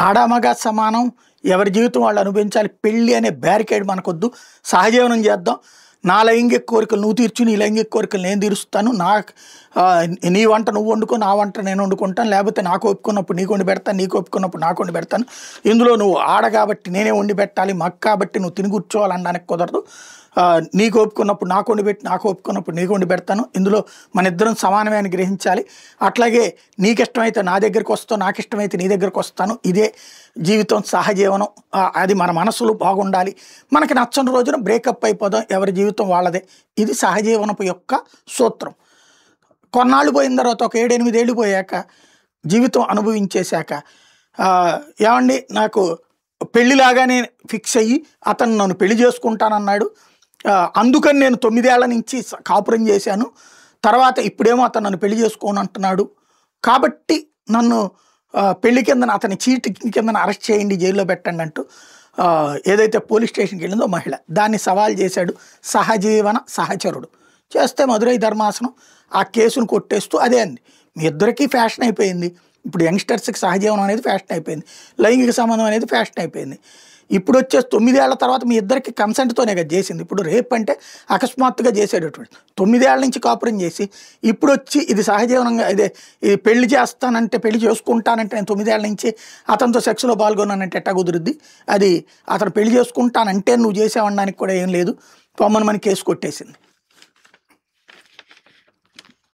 ఆడ మగ సమానం. ఎవరి జీవితం వాళ్ళు అనుభవించాలి. పెళ్ళి అనే బ్యారికేడ్ మనకొద్దు. సహజీవనం చేద్దాం. నా లైంగిక కోరికలు నువ్వు తీర్చు, నీ లైంగిక కోరికలు నేను తీరుస్తాను. నీ వంట నువ్వు వండుకో, నా వంట నేను వండుకుంటాను. లేకపోతే నాకు ఒప్పుకున్నప్పుడు నీకు వండి పెడతాను, నీకు ఒప్పుకున్నప్పుడు నాకు వండి పెడతాను. ఇందులో నువ్వు ఆడ కాబట్టి నేనే వండి పెట్టాలి, మగ కాబట్టి నువ్వు తిని కూర్చోవాలనడానికి కుదరదు. నీకు ఒప్పుకున్నప్పుడు నాకు వండి పెట్టి, నాకు ఒప్పుకున్నప్పుడు నీకు వండి పెడతాను. ఇందులో మన ఇద్దరం సమానమే అని గ్రహించాలి. అట్లాగే నీకు ఇష్టమైతే నా దగ్గరికి వస్తావు, నాకు ఇష్టమైతే నీ దగ్గరికి వస్తాను. ఇదే జీవితం, సహజీవనం. అది మన మనసులో బాగుండాలి. మనకి నచ్చని రోజున బ్రేకప్ అయిపోదాం. ఎవరి జీవితం వాళ్ళదే. ఇది సహజీవనపు యొక్క సూత్రం. కొన్నాళ్ళు పోయిన తర్వాత ఒక 7-8 ఏళ్ళు పోయాక జీవితం అనుభవించేశాక ఏమండి నాకు పెళ్ళిలాగానే ఫిక్స్ అయ్యి అతను నన్ను పెళ్లి చేసుకుంటానన్నాడు. అందుకని నేను 9 ఏళ్ల నుంచి కాపురం చేశాను. తర్వాత ఇప్పుడేమో అతను నన్ను పెళ్లి చేసుకోను అంటున్నాడు. కాబట్టి నన్ను పెళ్లి కిందన అతని చీటింగ్ కిందన అరెస్ట్ చేయండి, జైల్లో పెట్టండి అంటూ ఏదైతే పోలీస్ స్టేషన్కి వెళ్ళిందో మహిళ దాన్ని సవాల్ చేశాడు సహజీవన సహచరుడు. చేస్తే మదురై ధర్మాసనం ఆ కేసును కొట్టేస్తూ అదే అంది, మీ ఇద్దరికీ ఫ్యాషన్ అయిపోయింది. ఇప్పుడు యంగ్స్టర్స్కి సహజీవనం అనేది ఫ్యాషన్ అయిపోయింది, లైంగిక సంబంధం అనేది ఫ్యాషన్ అయిపోయింది. ఇప్పుడు వచ్చేసి 9 ఏళ్ల తర్వాత మీ ఇద్దరికి కన్సెంట్తోనే కదా చేసింది. ఇప్పుడు రేప్ అంటే అకస్మాత్తుగా చేసేటటువంటి 9 ఏళ్ల నుంచి కాపురం చేసి ఇప్పుడు వచ్చి ఇది సహజీవనంగా ఇది పెళ్లి చేస్తానంటే, పెళ్లి చేసుకుంటానంటే నేను 9 ఏళ్ల నుంచి అతనితో సెక్స్లో పాల్గొన్నానంటే ఎట్టా కుదురుద్ది? అది అతను పెళ్లి చేసుకుంటానంటే నువ్వు చేసావనడానికి కూడా ఏం లేదు. పొమ్మని కేసు కొట్టేసింది.